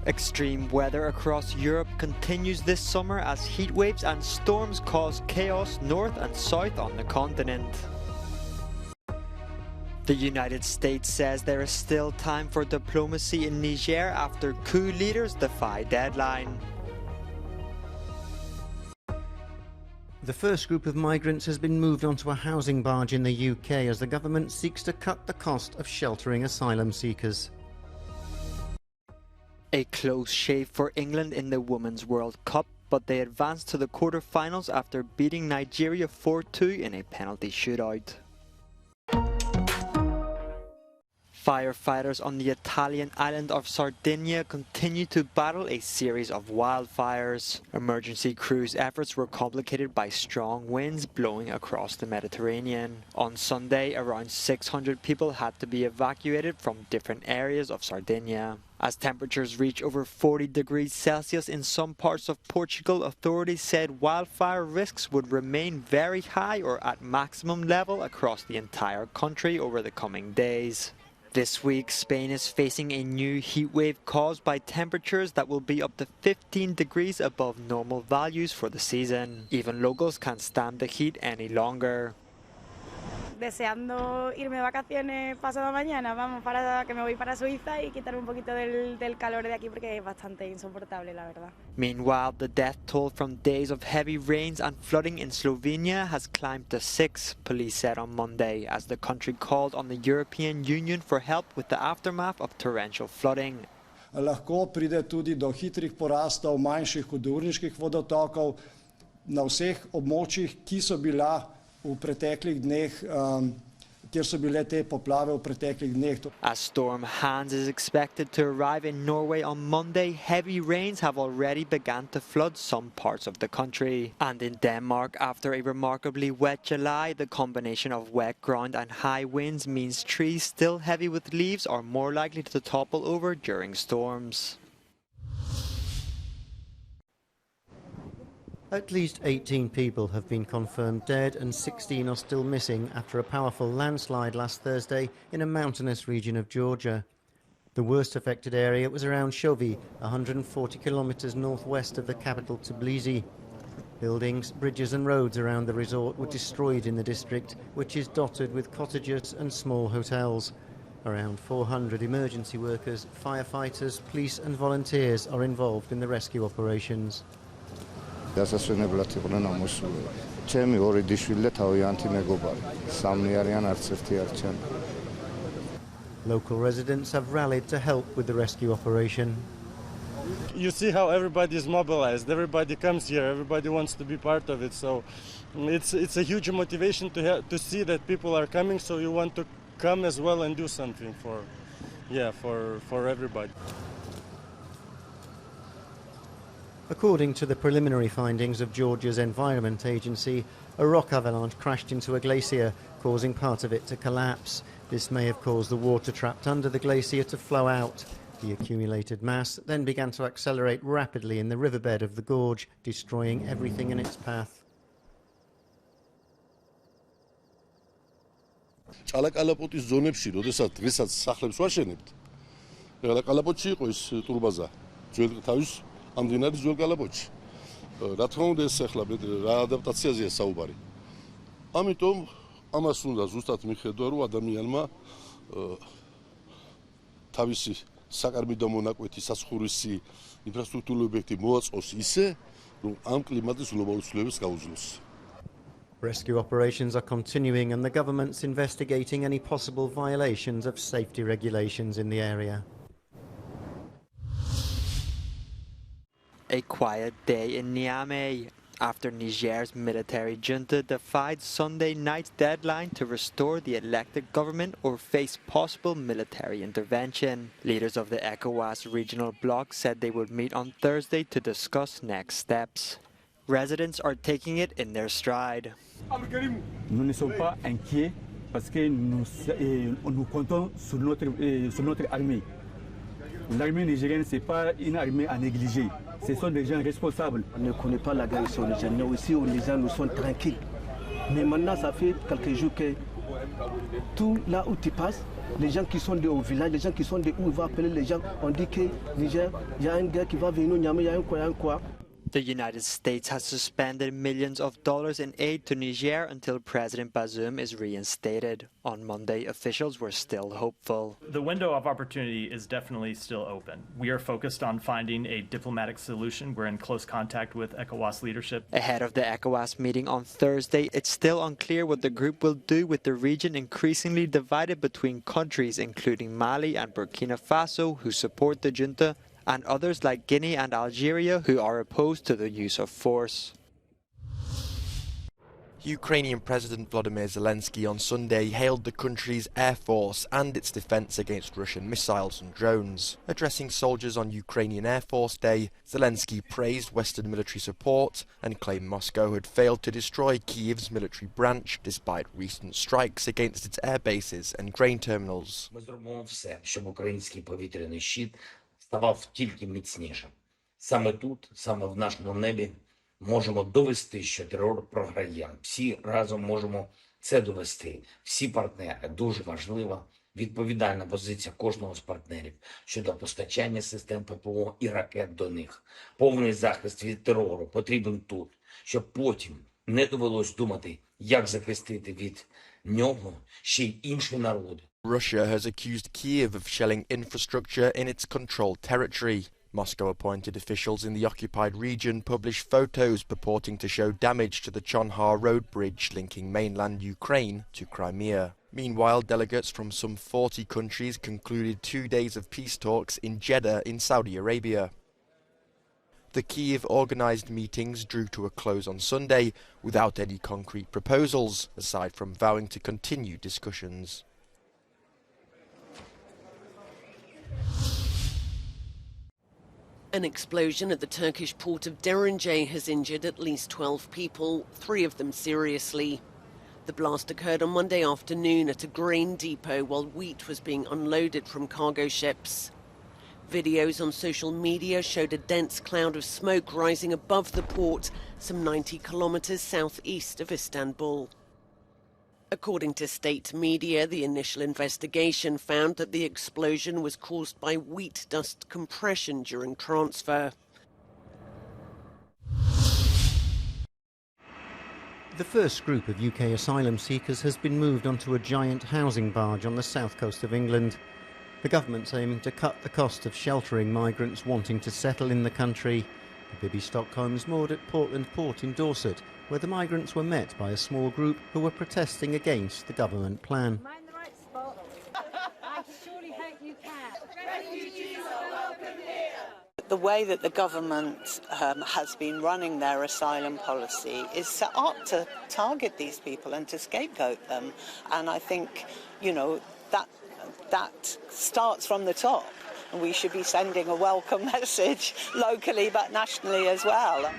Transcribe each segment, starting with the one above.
Extreme weather across Europe continues this summer as heat waves and storms cause chaos north and south on the continent. The United States says there is still time for diplomacy in Niger after coup leaders defy deadline. The first group of migrants has been moved onto a housing barge in the UK as the government seeks to cut the cost of sheltering asylum seekers. A close shave for England in the Women's World Cup, but they advanced to the quarter-finals after beating Nigeria 4-2 in a penalty shootout. Firefighters on the Italian island of Sardinia continue to battle a series of wildfires. Emergency crews' efforts were complicated by strong winds blowing across the Mediterranean. On Sunday, around 600 people had to be evacuated from different areas of Sardinia. As temperatures reach over 40 degrees Celsius in some parts of Portugal, authorities said wildfire risks would remain very high or at maximum level across the entire country over the coming days. This week, Spain is facing a new heat wave caused by temperatures that will be up to 15 degrees above normal values for the season. Even locals can't stand the heat any longer. Deseando irme de vacaciones pasado mañana, que me voy para Suiza y quitarme un poquito del calor de aquí porque es bastante insoportable, la verdad. Meanwhile, the death toll from days of heavy rains and flooding in Slovenia has climbed to 6, police said on Monday, as the country called on the European Union for help with the aftermath of torrential flooding. Lahko pride tudi do hitrih porastov manjših hudourniških vodotokov na vseh območjih, ki so bila v preteklih dneh, kjer so bile te poplave v preteklih dneh. As Storm Hans is expected to arrive in Norway on Monday, heavy rains have already begun to flood some parts of the country. And in Denmark, after a remarkably wet July, the combination of wet ground and high winds means trees still heavy with leaves are more likely to topple over during storms. At least 18 people have been confirmed dead and 16 are still missing after a powerful landslide last Thursday in a mountainous region of Georgia. The worst affected area was around Shovi, 140 kilometers northwest of the capital Tbilisi. Buildings, bridges and roads around the resort were destroyed in the district, which is dotted with cottages and small hotels. Around 400 emergency workers, firefighters, police and volunteers are involved in the rescue operations. დასასვენებლად იყვნენ ამოსული. ჩემი ორი დიშვილი და თავიანთი მეგობარი. სამი არიან, არც ერთი არ ჩანდა. Local residents have rallied to help with the rescue operation. You see how everybody is mobilized. Everybody comes here. Everybody wants to be part of it. So it's a huge motivation to see that people are coming. So you want to come as well and do something for everybody. According to the preliminary findings of Georgia's Environment Agency, a rock avalanche crashed into a glacier, causing part of it to collapse. This may have caused the water trapped under the glacier to flow out. The accumulated mass then began to accelerate rapidly in the riverbed of the gorge, destroying everything in its path. კალაკალაპოტის ზონებში, როდესაც დღესაც სახლებს ვაშენებთ, კალაკალაპოტში იყო ეს ტურბაზა, ძველ თავის ამ დინარის ძველ კალაპოტში. რა თქმა უნდა, ეს ახლა რა ადაპტაციაზეა საუბარი. ამიტომ ამას უნდა ზუსტად მიხედვა, რომ ადამიანმა თავისი საკარბიდო მონაკვეთი, საცხოვრისი, ინფრასტრუქტურული ობიექტი მოაწყოს ისე, რომ ამ კლიმატის გლობალურ ცვლილებას გაუძლოს. Rescue operations are continuing and the government's investigating any possible violations of safety regulations in the area. A quiet day in Niamey after Niger's military junta defied Sunday night's deadline to restore the elected government or face possible military intervention. Leaders of the ECOWAS regional bloc said they would meet on Thursday to discuss next steps. Residents are taking it in their stride. Nous ne sommes pas inquiets parce que nous comptons sur notre armée. L'armée nigérienne, ce n'est pas une armée à négliger. Ce sont des gens responsables. On ne connaît pas la guerre sur les gens. Nous aussi, les gens nous sont tranquilles. Mais maintenant, ça fait quelques jours que tout là où tu passes, les gens qui sont au village, les gens qui sont où il va appeler les gens, on dit que Niger, il y a un gars qui va venir, il y a un quoi. The United States has suspended millions of dollars in aid to Niger until President Bazoum is reinstated. On Monday, officials were still hopeful. The window of opportunity is definitely still open. We are focused on finding a diplomatic solution. We're in close contact with ECOWAS leadership. Ahead of the ECOWAS meeting on Thursday, it's still unclear what the group will do with the region increasingly divided between countries, including Mali and Burkina Faso, who support the junta, and others like Guinea and Algeria who are opposed to the use of force. Ukrainian President Volodymyr Zelensky on Sunday hailed the country's air force and its defence against Russian missiles and drones. Addressing soldiers on Ukrainian Air Force Day, Zelensky praised Western military support and claimed Moscow had failed to destroy Kyiv's military branch despite recent strikes against its air bases and grain terminals. Ми зробимо все, щоб український повітряний щит ставав тільки міцнішим. Саме тут, саме в нашому небі, можемо довести, що терор програє. Всі разом можемо це довести. Всі партнери. Дуже важлива відповідальна позиція кожного з партнерів щодо постачання систем ППО і ракет до них. Повний захист від терору потрібен тут, щоб потім не довелось думати, як захистити від нього ще й інші народи. Russia has accused Kyiv of shelling infrastructure in its controlled territory. Moscow-appointed officials in the occupied region published photos purporting to show damage to the Chonhar road bridge linking mainland Ukraine to Crimea. Meanwhile, delegates from some 40 countries concluded 2 days of peace talks in Jeddah in Saudi Arabia. The Kyiv-organised meetings drew to a close on Sunday without any concrete proposals, aside from vowing to continue discussions. An explosion at the Turkish port of Derince has injured at least 12 people, 3 of them seriously. The blast occurred on Monday afternoon at a grain depot while wheat was being unloaded from cargo ships. Videos on social media showed a dense cloud of smoke rising above the port, some 90 kilometers southeast of Istanbul. According to state media, the initial investigation found that the explosion was caused by wheat dust compression during transfer. The first group of UK asylum seekers has been moved onto a giant housing barge on the south coast of England. The government's aiming to cut the cost of sheltering migrants wanting to settle in the country. The Bibby Stockholm's moored at Portland Port in Dorset, where the migrants were met by a small group who were protesting against the government plan. Mind the right spot. I surely hope you can. Refugees are welcome here. The way that the government has been running their asylum policy is set up to target these people and to scapegoat them. And I think, you know, that starts from the top. And we should be sending a welcome message locally but nationally as well.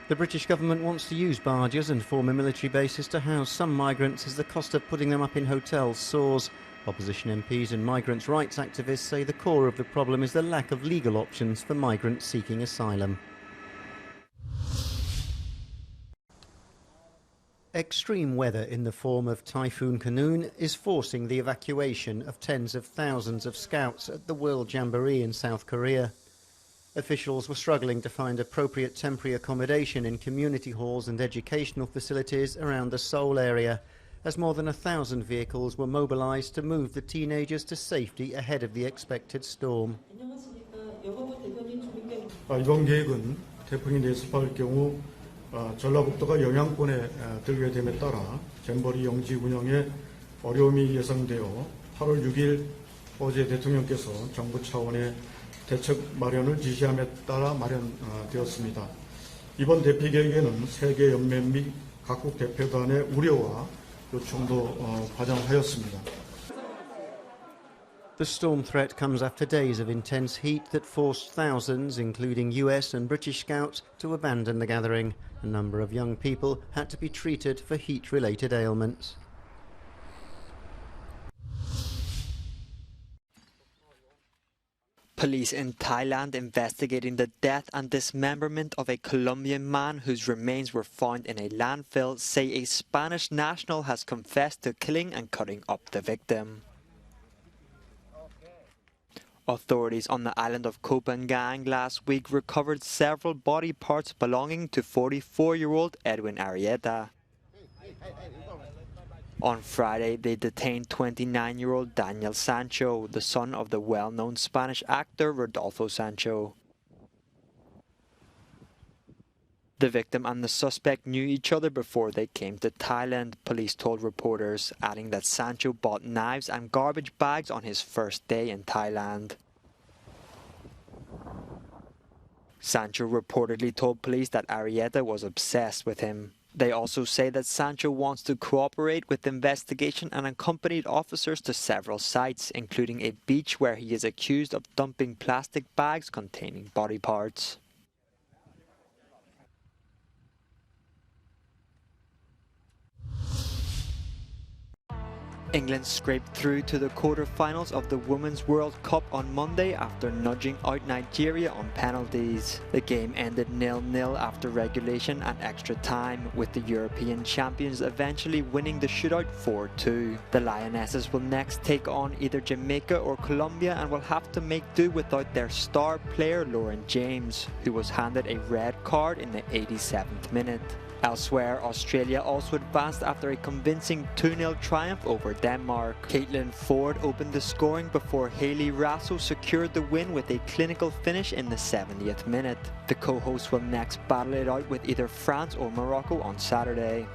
The British government wants to use barges and former military bases to house some migrants as the cost of putting them up in hotels soars. Opposition MPs and migrants' rights activists say the core of the problem is the lack of legal options for migrants seeking asylum. Extreme weather in the form of Typhoon Khanun is forcing the evacuation of tens of thousands of scouts at the World Jamboree in South Korea. Officials were struggling to find appropriate temporary accommodation in community halls and educational facilities around the Seoul area, as more than 1,000 vehicles were mobilised to move the teenagers to safety ahead of the expected storm. 이번 계획은 태풍이 내습할 경우 전라북도가 영향권에 들게 됨에 따라 잼버리 영지 운영에 어려움이 예상되어 8월 6일 어제 대통령께서 정부 차원의 대책 마련을 지시함에 따라 마련되었습니다. 이번 대피 계획에는 세계 연맹 및 각국 대표단의 우려와 요청도 반영하였습니다. The storm threat comes after days of intense heat that forced thousands, including US and British scouts, to abandon the gathering. A number of young people had to be treated for heat-related ailments. Police in Thailand investigating the death and dismemberment of a Colombian man whose remains were found in a landfill say a Spanish national has confessed to killing and cutting up the victim. Authorities on the island of Copenhagen last week recovered several body parts belonging to 44-year-old Edwin Arrieta. On Friday, they detained 29-year-old Daniel Sancho, the son of the well-known Spanish actor Rodolfo Sancho. The victim and the suspect knew each other before they came to Thailand, police told reporters, adding that Sancho bought knives and garbage bags on his first day in Thailand. Sancho reportedly told police that Arrieta was obsessed with him. They also say that Sancho wants to cooperate with the investigation and accompanied officers to several sites, including a beach where he is accused of dumping plastic bags containing body parts. England scraped through to the quarter-finals of the Women's World Cup on Monday after nudging out Nigeria on penalties. The game ended 0-0 after regulation and extra time, with the European champions eventually winning the shootout 4-2. The Lionesses will next take on either Jamaica or Colombia and will have to make do without their star player Lauren James, who was handed a red card in the 87th minute. Elsewhere, Australia also advanced after a convincing 2-0 triumph over Denmark. Caitlin Ford opened the scoring before Hayley Raso secured the win with a clinical finish in the 70th minute. The co-hosts will next battle it out with either France or Morocco on Saturday.